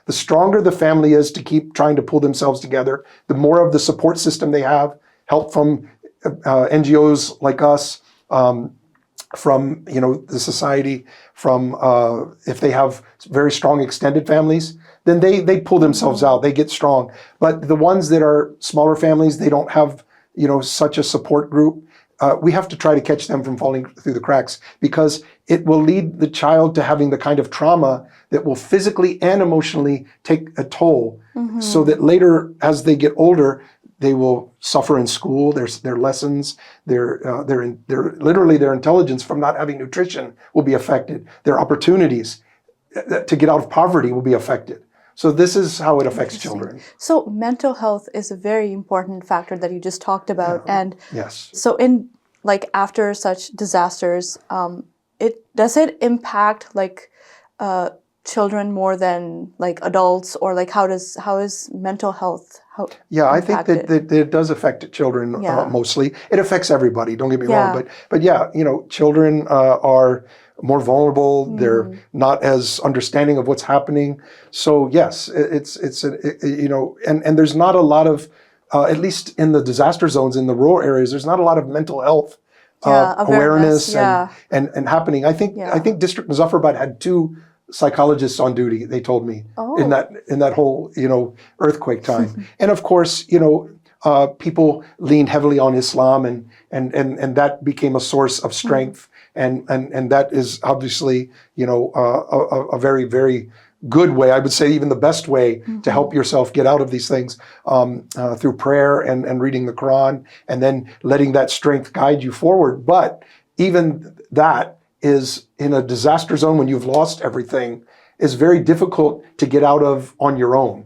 The stronger the family is to keep trying to pull themselves together, the more of the support system they have, help from NGOs like us, from the society, from if they have very strong extended families, then they pull themselves out, they get strong. But the ones that are smaller families, they don't have such a support group. We have to try to catch them from falling through the cracks, because it will lead the child to having the kind of trauma that will physically and emotionally take a toll, so that later, as they get older, they will suffer in school. Their lessons, literally their intelligence from not having nutrition will be affected. Their opportunities to get out of poverty will be affected. So this is how it affects children. So mental health is a very important factor that you just talked about. Yeah. And yes. So after such disasters, does it impact children more than adults, or how is mental health I impacted? think that it does affect children mostly. It affects everybody, don't get me wrong, but children are more vulnerable. They're not as understanding of what's happening. So yes, and there's not a lot of, at least in the disaster zones in the rural areas, there's not a lot of mental health awareness and happening. I think District Muzaffarabad had 2 psychologists on duty, they told me, in that whole earthquake time. And of course, people leaned heavily on Islam, and that became a source of strength. And that is obviously, a very, very good way, I would say even the best way to help yourself get out of these things, through prayer and reading the Quran, and then letting that strength guide you forward. But even that is, in a disaster zone when you've lost everything, is very difficult to get out of on your own.